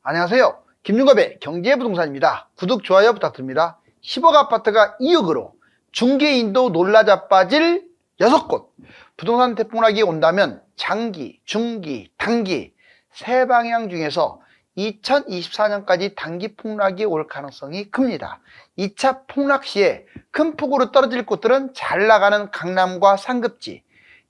안녕하세요. 김윤겁의 경제부동산입니다. 구독, 좋아요 부탁드립니다. 10억 아파트가 2억으로 중개인도 놀라 자빠질 6곳. 부동산 대폭락이 온다면 장기, 중기, 단기 세 방향 중에서 2024년까지 단기 폭락이 올 가능성이 큽니다. 2차 폭락 시에 큰 폭으로 떨어질 곳들은 잘 나가는 강남과 상급지,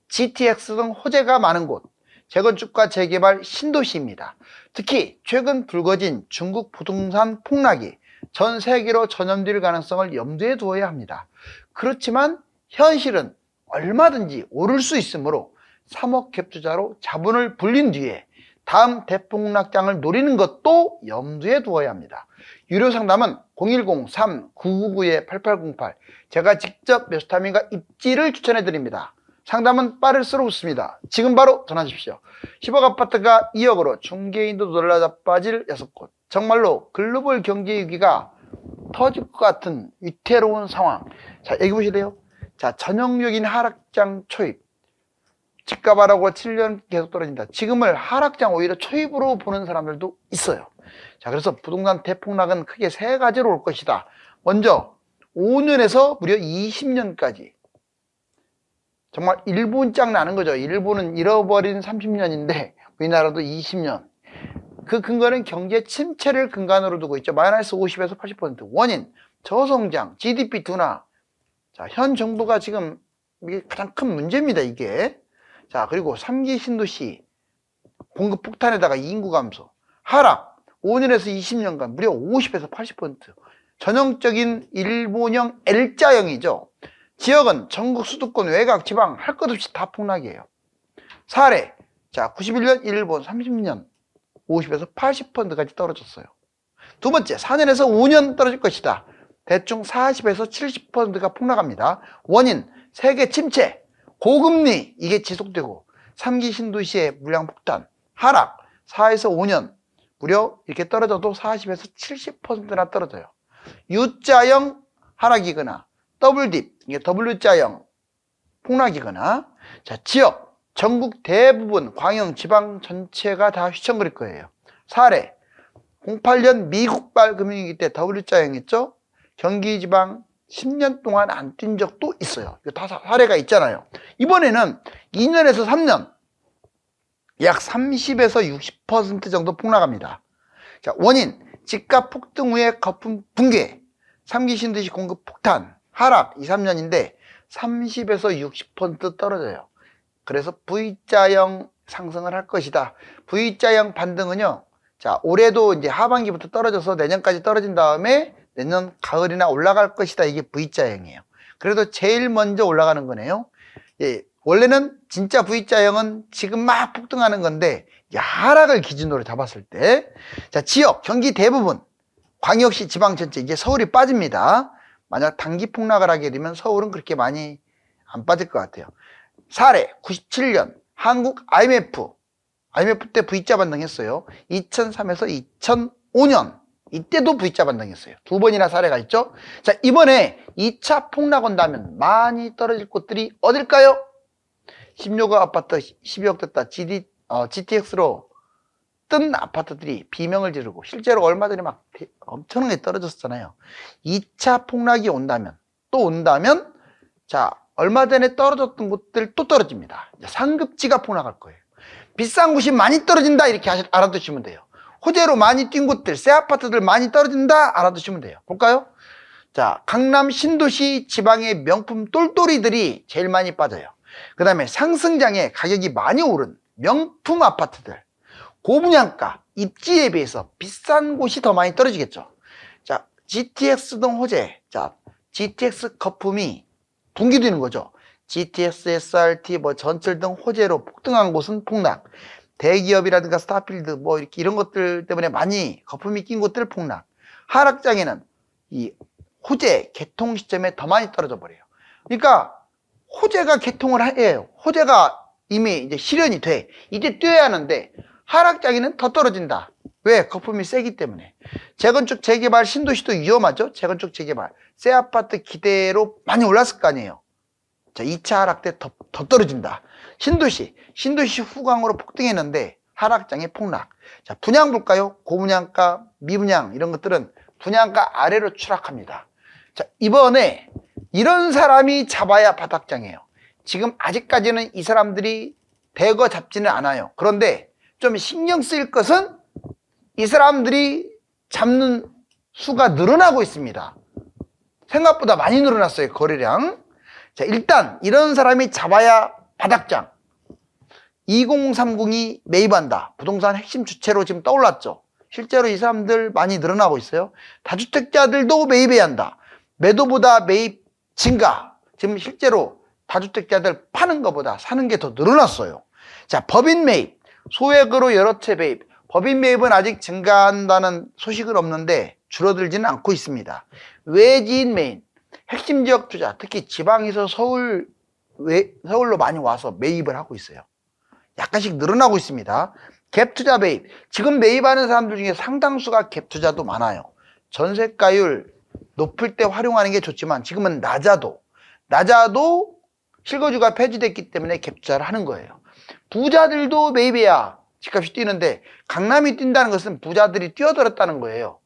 GTX 등 호재가 많은 곳, 재건축과 재개발 신도시입니다. 특히 최근 불거진 중국 부동산 폭락이 전 세계로 전염될 가능성을 염두에 두어야 합니다. 그렇지만 현실은 얼마든지 오를 수 있으므로 3억 갭 투자로 자본을 불린 뒤에 다음 대폭락장을 노리는 것도 염두에 두어야 합니다. 유료 상담은 010-3999-8808 제가 직접 메소타민과 입지를 추천해 드립니다. 상담은 빠를수록 좋습니다. 지금 바로 전화 주십시오. 10억 아파트가 2억으로 중개인도 놀라 자빠질 6곳. 정말로 글로벌 경제 위기가 터질 것 같은 위태로운 상황. 자, 여기 보실래요? 자, 전형적인 하락장 초입. 집값하라고 7년 계속 떨어진다. 지금을 하락장 오히려 초입으로 보는 사람들도 있어요. 자, 그래서 부동산 대폭락은 크게 세 가지로 올 것이다. 먼저 5년에서 무려 20년까지. 정말 일본장 나는 거죠. 일본은 잃어버린 30년인데 우리나라도 20년. 그 근거는 경제 침체를 근간으로 두고 있죠. 마이너스 50에서 80%. 원인, 저성장, GDP 둔화. 자, 현 정부가 지금 이게 가장 큰 문제입니다, 이게. 자, 그리고 3기 신도시 공급 폭탄에다가 인구 감소, 하락, 5년에서 20년간 무려 50에서 80%. 전형적인 일본형 L자형이죠. 지역은 전국 수도권, 외곽, 지방 할 것 없이 다 폭락이에요. 사례, 자, 91년 일본 30년 50에서 80%까지 떨어졌어요. 두 번째, 4년에서 5년 떨어질 것이다. 대충 40에서 70%가 폭락합니다. 원인, 세계 침체, 고금리 이게 지속되고 3기 신도시의 물량 폭탄, 하락 4에서 5년 무려 이렇게 떨어져도 40에서 70%나 떨어져요. U자형 하락이거나 더블딥, 이게 W자형 폭락이거나. 자, 지역, 전국 대부분 광역 지방 전체가 다 휘청거릴 거예요. 사례, 08년 미국발 금융위기 때 W자형이었죠. 경기 지방 10년 동안 안 뛴 적도 있어요. 이거 다 사례가 있잖아요. 이번에는 2년에서 3년 약 30에서 60% 정도 폭락합니다. 자, 원인, 집값 폭등 후에 거품 붕괴, 3기 신도시 공급 폭탄, 하락 2, 3년인데 30에서 60% 떨어져요. 그래서 V자형 상승을 할 것이다. V자형 반등은요, 자, 올해도 이제 하반기부터 떨어져서 내년까지 떨어진 다음에 내년 가을이나 올라갈 것이다. 이게 V자형이에요. 그래도 제일 먼저 올라가는 거네요. 예, 원래는 진짜 V자형은 지금 막 폭등하는 건데 하락을 기준으로 잡았을 때, 자, 지역, 경기 대부분, 광역시, 지방 전체, 이제 서울이 빠집니다. 만약 단기 폭락을 하게 되면 서울은 그렇게 많이 안 빠질 것 같아요. 사례, 97년 한국 IMF 때 V자 반등했어요. 2003에서 2005년 이때도 V자 반등했어요. 두 번이나 사례가 있죠. 자, 이번에 2차 폭락 온다면 많이 떨어질 곳들이 어딜까요? 16억 아파트 12억 됐다. GTX로 뜬 아파트들이 비명을 지르고 실제로 얼마 전에 막 엄청나게 떨어졌잖아요. 2차 폭락이 온다면, 또 온다면, 자, 얼마 전에 떨어졌던 곳들 또 떨어집니다. 상급지가 폭락할 거예요. 비싼 곳이 많이 떨어진다 이렇게 알아두시면 돼요. 호재로 많이 뛴 곳들, 새 아파트들 많이 떨어진다 알아두시면 돼요. 볼까요? 자, 강남 신도시 지방의 명품 똘똘이들이 제일 많이 빠져요. 그 다음에 상승장에 가격이 많이 오른 명품 아파트들, 고분양가, 입지에 비해서 비싼 곳이 더 많이 떨어지겠죠. 자, GTX 등 호재, 자, GTX 거품이 붕괴되는 거죠. GTX, SRT, 전철 등 호재로 폭등한 곳은 폭락. 대기업이라든가 스타필드 이렇게 이런 것들 때문에 많이 거품이 낀 곳들 폭락. 하락장에는 이 호재 개통 시점에 더 많이 떨어져 버려요. 그러니까 호재가 개통을 해요. 호재가 이미 이제 실현이 돼. 이제 뛰어야 하는데 하락장에는 더 떨어진다. 왜? 거품이 세기 때문에. 재건축 재개발 신도시도 위험하죠. 재건축 재개발 새 아파트 기대로 많이 올랐을 거 아니에요. 자, 2차 하락 때 더 떨어진다. 신도시 후광으로 폭등했는데 하락장의 폭락. 자, 분양 볼까요? 고분양가, 미분양 이런 것들은 분양가 아래로 추락합니다. 자, 이번에 이런 사람이 잡아야 바닥장이에요. 지금 아직까지는 이 사람들이 대거 잡지는 않아요. 그런데 좀 신경 쓰일 것은 이 사람들이 잡는 수가 늘어나고 있습니다. 생각보다 많이 늘어났어요, 거래량. 자, 일단 이런 사람이 잡아야 바닥장. 2030이 매입한다. 부동산 핵심 주체로 지금 떠올랐죠. 실제로 이 사람들 많이 늘어나고 있어요. 다주택자들도 매입해야 한다. 매도보다 매입 증가. 지금 실제로 다주택자들 파는 것보다 사는 게 더 늘어났어요. 자, 법인 매입, 소액으로 여러 채 매입. 법인 매입은 아직 증가한다는 소식은 없는데 줄어들지는 않고 있습니다. 외지인 매입, 핵심 지역 투자, 특히 지방에서 서울로 많이 와서 매입을 하고 있어요. 약간씩 늘어나고 있습니다. 갭 투자 매입, 지금 매입하는 사람들 중에 상당수가 갭 투자도 많아요. 전세가율 높을 때 활용하는 게 좋지만 지금은 낮아도 실거주가 폐지됐기 때문에 갭 투자를 하는 거예요. 부자들도 매입해야 집값이 뛰는데 강남이 뛴다는 것은 부자들이 뛰어들었다는 거예요.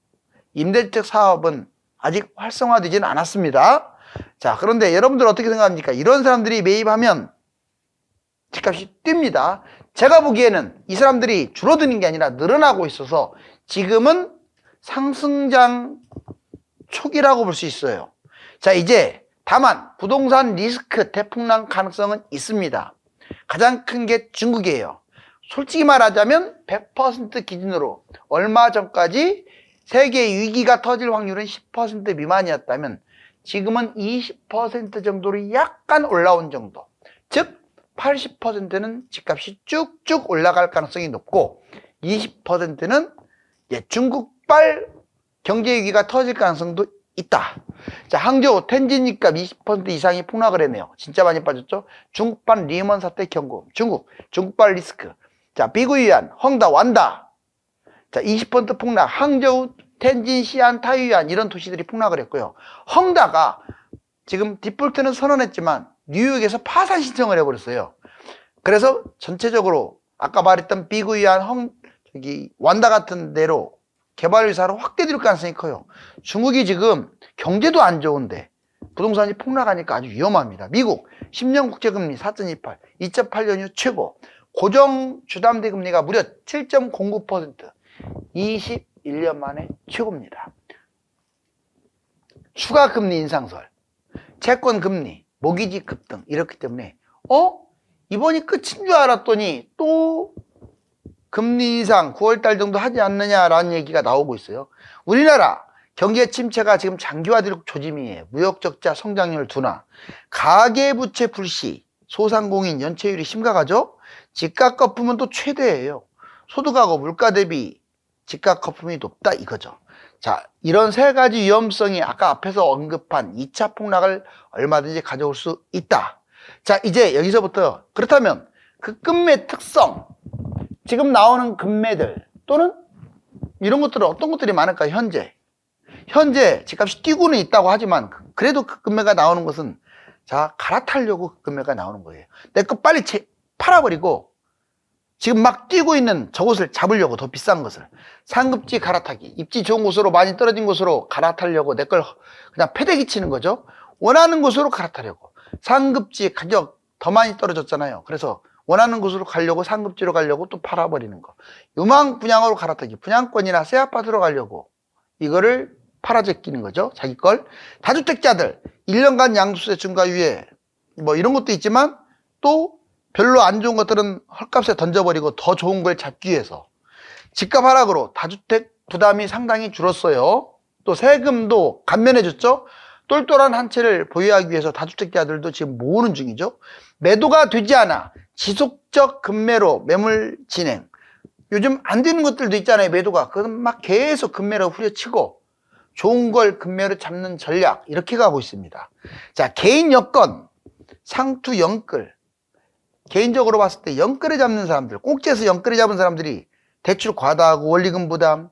임대주택 사업은 아직 활성화되지는 않았습니다. 자, 그런데 여러분들 어떻게 생각합니까? 이런 사람들이 매입하면 집값이 뜁니다. 제가 보기에는 이 사람들이 줄어드는 게 아니라 늘어나고 있어서 지금은 상승장 초기라고 볼 수 있어요. 자, 이제 다만 부동산 리스크 대폭락 가능성은 있습니다. 가장 큰 게 중국이에요. 솔직히 말하자면 100% 기준으로 얼마 전까지 세계 위기가 터질 확률은 10% 미만이었다면 지금은 20% 정도로 약간 올라온 정도. 즉 80%는 집값이 쭉쭉 올라갈 가능성이 높고 20%는 중국발 경제위기가 터질 가능성도 있다. 자, 항저우 텐진 집값 20% 이상이 폭락을 했네요. 진짜 많이 빠졌죠. 중국발 리먼 사태 경고, 중국발 리스크. 자, 비구이안, 헝다, 완다. 자, 20% 폭락. 항저우, 텐진, 시안, 타이유안 이런 도시들이 폭락을 했고요. 헝다가 지금 디폴트는 선언했지만 뉴욕에서 파산 신청을 해버렸어요. 그래서 전체적으로 아까 말했던 비구이안, 완다 같은 데로 개발회사로 확대될 가능성이 커요. 중국이 지금 경제도 안 좋은데 부동산이 폭락하니까 아주 위험합니다. 미국 10년 국제금리 4.28, 2008년 이후 최고. 고정 주담대 금리가 무려 7.09%, 21년 만에 최고입니다. 추가 금리 인상설, 채권 금리, 모기지 급등 이렇기 때문에 이번이 끝인 줄 알았더니 또 금리 인상 9월달 정도 하지 않느냐라는 얘기가 나오고 있어요. 우리나라 경제 침체가 지금 장기화될 조짐이에요. 무역적자 성장률 둔화, 가계부채 불시, 소상공인 연체율이 심각하죠. 집값 거품은 또 최대예요. 소득하고 물가 대비 집값 거품이 높다 이거죠. 자, 이런 세 가지 위험성이 아까 앞에서 언급한 2차 폭락을 얼마든지 가져올 수 있다. 자, 이제 여기서부터 그렇다면 그 금매 특성, 지금 나오는 금매들 또는 이런 것들은 어떤 것들이 많을까요? 현재 집값이 뛰고는 있다고 하지만 그래도 그 금매가 나오는 것은 자, 갈아타려고 그 금매가 나오는 거예요. 내 거 빨리 팔아버리고 지금 막 뛰고 있는 저것을 잡으려고, 더 비싼 것을 상급지 갈아타기, 입지 좋은 곳으로 많이 떨어진 곳으로 갈아타려고 내 걸 그냥 패대기 치는 거죠. 원하는 곳으로 갈아타려고. 상급지 가격 더 많이 떨어졌잖아요. 그래서 원하는 곳으로 가려고, 상급지로 가려고 또 팔아버리는 거. 유망 분양으로 갈아타기, 분양권이나 새 아파트로 가려고 이거를 팔아제끼는 거죠. 자기 걸. 다주택자들 1년간 양도세 중과 유예 뭐 이런 것도 있지만 또 별로 안 좋은 것들은 헐값에 던져버리고 더 좋은 걸 잡기 위해서 집값 하락으로 다주택 부담이 상당히 줄었어요. 또 세금도 감면해줬죠. 똘똘한 한 채를 보유하기 위해서 다주택자들도 지금 모으는 중이죠. 매도가 되지 않아 지속적 금매로 매물 진행. 요즘 안 되는 것들도 있잖아요. 매도가. 그건 막 계속 금매로 후려치고 좋은 걸 금매로 잡는 전략 이렇게 가고 있습니다. 자, 개인 여건, 상투 영끌. 개인적으로 봤을 때 영끌에 잡는 사람들, 꼭지에서 영끌에 잡은 사람들이 대출 과다하고 원리금 부담,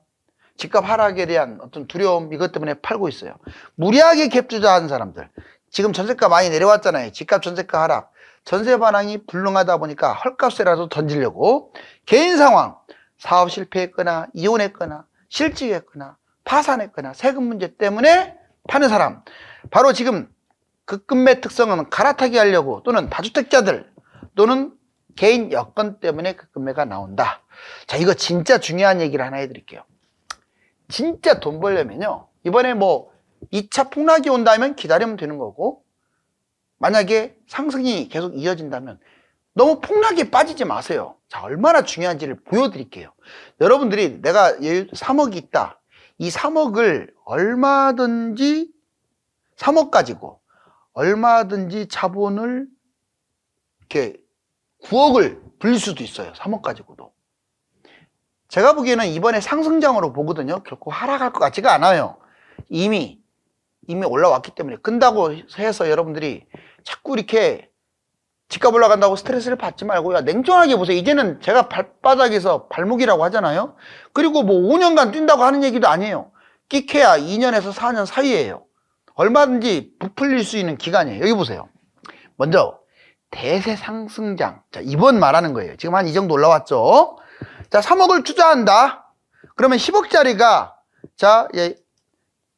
집값 하락에 대한 어떤 두려움 이것 때문에 팔고 있어요. 무리하게 갭 투자하는 사람들, 지금 전세가 많이 내려왔잖아요. 집값 전세가 하락. 전세 반항이 불능하다 보니까 헐값에라도 던지려고 개인 상황, 사업 실패했거나 이혼했거나 실직했거나 파산했거나 세금 문제 때문에 파는 사람. 바로 지금 급금매 특성은 갈아타기 하려고 또는 다주택자들 또는 개인 여건 때문에 급금매가 나온다. 자, 이거 진짜 중요한 얘기를 하나 해드릴게요. 진짜 돈 벌려면요. 이번에 뭐 2차 폭락이 온다면 기다리면 되는 거고, 만약에 상승이 계속 이어진다면 너무 폭락에 빠지지 마세요. 자, 얼마나 중요한지를 보여드릴게요. 여러분들이 내가 3억이 있다. 이 3억을 얼마든지 3억 가지고 얼마든지 자본을 이렇게 9억을 불릴 수도 있어요. 3억 가지고도. 제가 보기에는 이번에 상승장으로 보거든요. 결코 하락할 것 같지가 않아요. 이미 올라왔기 때문에. 끈다고 해서 여러분들이 자꾸 이렇게 집값 올라간다고 스트레스를 받지 말고요. 냉정하게 보세요. 이제는 제가 발바닥에서 발목이라고 하잖아요. 그리고 뭐 5년간 뛴다고 하는 얘기도 아니에요. 끼케야 2년에서 4년 사이에요. 얼마든지 부풀릴 수 있는 기간이에요. 여기 보세요. 먼저 대세 상승장. 자, 이번 말하는 거예요. 지금 한 이 정도 올라왔죠. 자, 3억을 투자한다. 그러면 10억짜리가 자,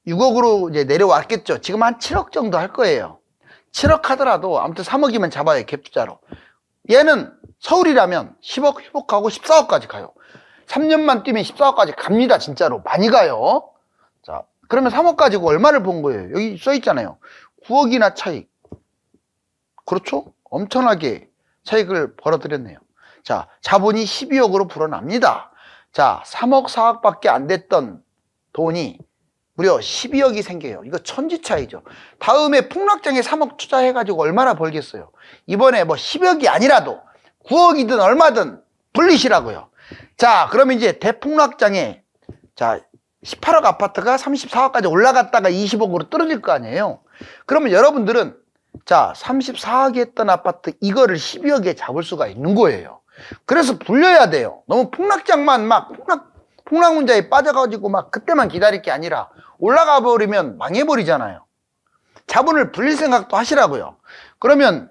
6억으로 이제 내려왔겠죠. 지금 한 7억 정도 할 거예요. 7억 하더라도 아무튼 3억이면 잡아요. 갭 투자로. 얘는 서울이라면 10억 회복하고 14억까지 가요. 3년만 뛰면 14억까지 갑니다. 진짜로. 많이 가요. 자, 그러면 3억 가지고 얼마를 본 거예요? 여기 써 있잖아요. 9억이나 차익. 그렇죠? 엄청나게 차익을 벌어들였네요. 자, 자본이 12억으로 불어납니다. 자, 3억, 4억밖에 안 됐던 돈이 무려 12억이 생겨요. 이거 천지차이죠. 다음에 폭락장에 3억 투자해가지고 얼마나 벌겠어요? 이번에 뭐 10억이 아니라도 9억이든 얼마든 불리시라고요. 자, 그러면 이제 대폭락장에 자 18억 아파트가 34억까지 올라갔다가 20억으로 떨어질 거 아니에요. 그러면 여러분들은 자 34억에 했던 아파트 이거를 12억에 잡을 수가 있는 거예요. 그래서 불려야 돼요. 너무 폭락장만 막 폭락 문제에 빠져가지고 막 그때만 기다릴 게 아니라 올라가 버리면 망해버리잖아요. 자본을 불릴 생각도 하시라고요. 그러면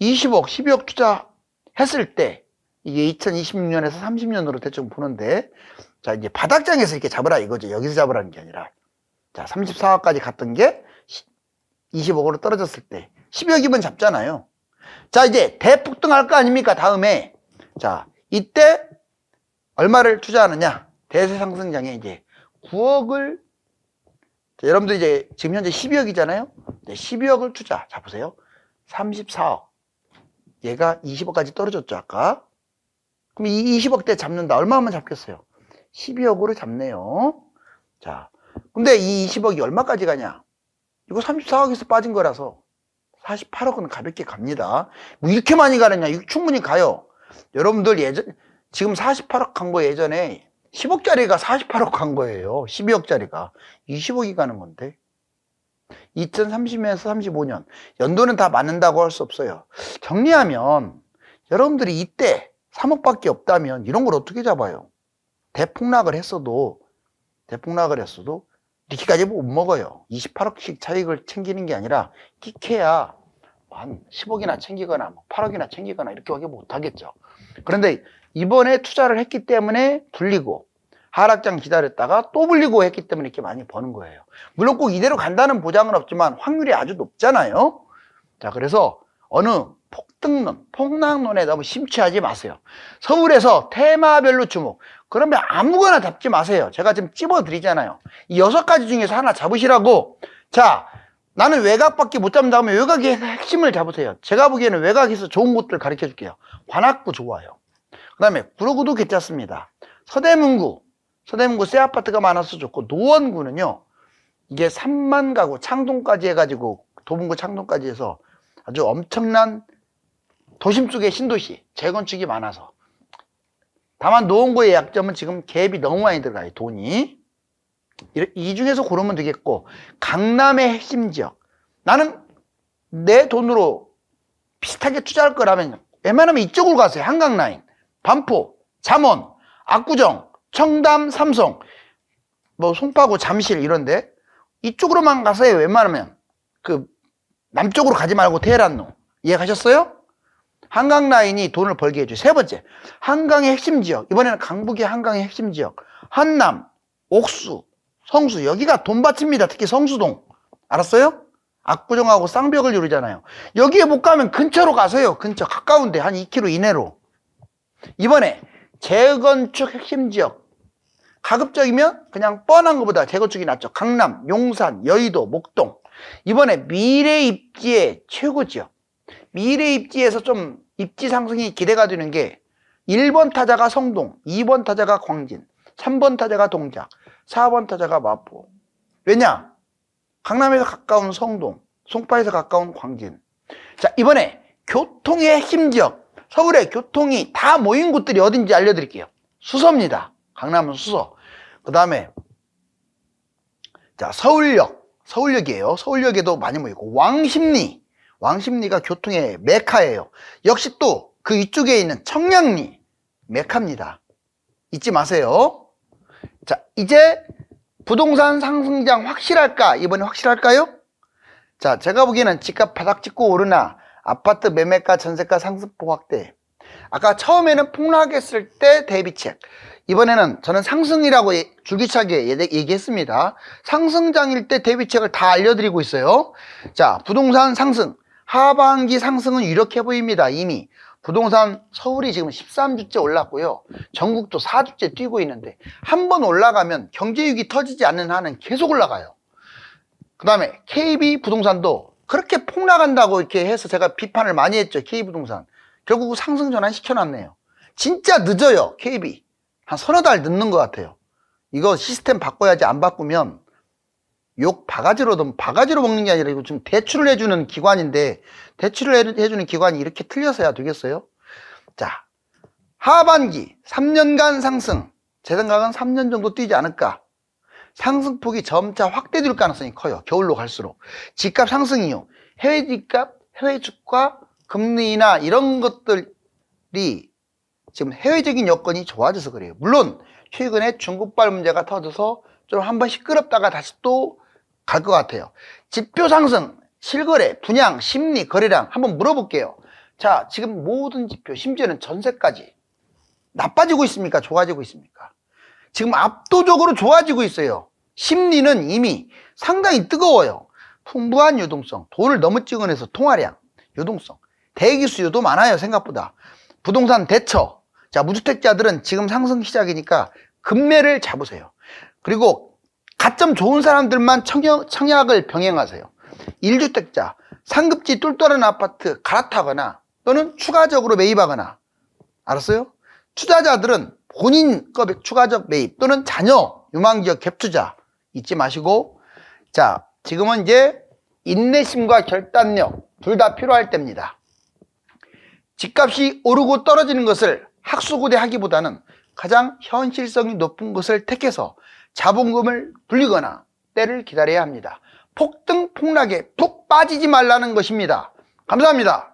20억, 12억 투자했을 때 이게 2026년에서 30년으로 대충 보는데 자 이제 바닥장에서 이렇게 잡으라 이거죠. 여기서 잡으라는 게 아니라 자 34억까지 갔던 게 20억으로 떨어졌을 때 10억이면 잡잖아요. 자 이제 대폭등할 거 아닙니까? 다음에 자 이때 얼마를 투자하느냐? 대세 상승장에 이제 9억을 자, 여러분들 이제 지금 현재 12억이잖아요. 12억을 투자. 자 보세요. 34억. 얘가 20억까지 떨어졌죠 아까. 그럼 이 20억대 잡는다. 얼마만 잡겠어요? 12억으로 잡네요. 자, 근데 이 20억이 얼마까지 가냐? 이거 34억에서 빠진 거라서 48억은 가볍게 갑니다. 뭐 이렇게 많이 가느냐? 이거 충분히 가요. 여러분들 지금 48억 간 거 예전에 10억짜리가 48억 간 거예요. 12억짜리가 20억이 가는 건데 2030년에서 35년 연도는 다 맞는다고 할 수 없어요. 정리하면 여러분들이 이때 3억밖에 없다면 이런 걸 어떻게 잡아요? 대폭락을 했어도 이렇게까지 못 먹어요. 28억씩 차익을 챙기는 게 아니라 끼케야 한 10억이나 챙기거나 뭐 8억이나 챙기거나 이렇게 하게 못하겠죠. 그런데 이번에 투자를 했기 때문에 불리고 하락장 기다렸다가 또 불리고 했기 때문에 이렇게 많이 버는 거예요. 물론 꼭 이대로 간다는 보장은 없지만 확률이 아주 높잖아요. 자, 그래서 어느 폭등론, 폭락론에 너무 심취하지 마세요. 서울에서 테마별로 주목. 그러면 아무거나 잡지 마세요. 제가 지금 찝어드리잖아요. 이 6가지 중에서 하나 잡으시라고. 자, 나는 외곽밖에 못 잡는다 하면 외곽의 핵심을 잡으세요. 제가 보기에는 외곽에서 좋은 곳들 가르쳐 줄게요. 관악구 좋아요. 그 다음에 구로구도 괜찮습니다. 서대문구 새 아파트가 많아서 좋고, 노원구는요 이게 3만 가구 창동까지 해가지고 도봉구 창동까지 해서 아주 엄청난 도심 속의 신도시 재건축이 많아서. 다만 노원구의 약점은 지금 갭이 너무 많이 들어가요. 돈이. 이 중에서 고르면 되겠고, 강남의 핵심 지역, 나는 내 돈으로 비슷하게 투자할 거라면 웬만하면 이쪽으로 가세요. 한강라인, 반포, 잠원, 압구정, 청담, 삼성, 뭐 송파구, 잠실 이런데 이쪽으로만 가세요. 웬만하면 그 남쪽으로 가지 말고 테헤란로. 이해가셨어요? 한강 라인이 돈을 벌게 해줘요. 세 번째, 한강의 핵심 지역. 이번에는 강북의 한강의 핵심 지역. 한남, 옥수, 성수. 여기가 돈밭입니다. 특히 성수동. 알았어요? 압구정하고 쌍벽을 이루잖아요. 여기에 못 가면 근처로 가세요. 근처 가까운데 한 2km 이내로. 이번에 재건축 핵심 지역. 가급적이면 그냥 뻔한 것보다 재건축이 낫죠. 강남, 용산, 여의도, 목동. 이번에 미래 입지의 최고 지역. 미래 입지에서 좀 입지 상승이 기대가 되는 게 1번 타자가 성동, 2번 타자가 광진, 3번 타자가 동작, 4번 타자가 마포. 왜냐? 강남에서 가까운 성동, 송파에서 가까운 광진. 자, 이번에 교통의 핵심 지역, 서울의 교통이 다 모인 곳들이 어딘지 알려드릴게요. 수서입니다. 강남은 수서. 그 다음에 자, 서울역이에요. 서울역에도 많이 모이고, 왕십리가 교통의 메카예요. 역시 또 그 위쪽에 있는 청량리, 메카입니다. 잊지 마세요. 자, 이제 부동산 상승장 확실할까? 이번에 확실할까요? 자, 제가 보기에는 집값 바닥 찍고 오르나, 아파트 매매가 전세가 상승폭 확대. 아까 처음에는 폭락했을 때 대비책. 이번에는 저는 상승이라고 줄기차게 얘기했습니다. 상승장일 때 대비책을 다 알려드리고 있어요. 자, 부동산 상승. 하반기 상승은 이렇게 보입니다. 이미 부동산 서울이 지금 13주째 올랐고요. 전국도 4주째 뛰고 있는데 한 번 올라가면 경제위기 터지지 않는 한은 계속 올라가요. 그 다음에 KB 부동산도 그렇게 폭락한다고 이렇게 해서 제가 비판을 많이 했죠. KB 부동산. 결국 상승 전환 시켜놨네요. 진짜 늦어요. KB. 한 서너 달 늦는 것 같아요. 이거 시스템 바꿔야지. 안 바꾸면 욕 바가지로 먹는 게 아니라 이거 지금 대출을 해주는 기관인데 대출을 해주는 기관이 이렇게 틀려서야 되겠어요? 자, 하반기 3년간 상승. 제 생각은 3년 정도 뛰지 않을까. 상승폭이 점차 확대될 가능성이 커요. 겨울로 갈수록. 집값 상승이요. 해외 집값, 해외 주가, 금리 인하 이런 것들이 지금 해외적인 여건이 좋아져서 그래요. 물론 최근에 중국발 문제가 터져서 좀 한번 시끄럽다가 다시 또 갈 것 같아요. 지표 상승, 실거래, 분양, 심리, 거래량 한번 물어볼게요. 자, 지금 모든 지표, 심지어는 전세까지 나빠지고 있습니까? 좋아지고 있습니까? 지금 압도적으로 좋아지고 있어요. 심리는 이미 상당히 뜨거워요. 풍부한 유동성, 돈을 너무 찍어내서 통화량, 유동성, 대기 수요도 많아요. 생각보다. 부동산 대처. 자, 무주택자들은 지금 상승 시작이니까 급매를 잡으세요. 그리고 가점 좋은 사람들만 청약을 병행하세요. 1주택자, 상급지 뚫뚫한 아파트 갈아타거나 또는 추가적으로 매입하거나. 알았어요? 투자자들은 본인 거 추가적 매입 또는 자녀 유망지역 갭투자 잊지 마시고, 자, 지금은 이제 인내심과 결단력 둘 다 필요할 때입니다. 집값이 오르고 떨어지는 것을 학수고대 하기보다는 가장 현실성이 높은 것을 택해서 자본금을 불리거나 때를 기다려야 합니다. 폭등 폭락에 푹 빠지지 말라는 것입니다. 감사합니다.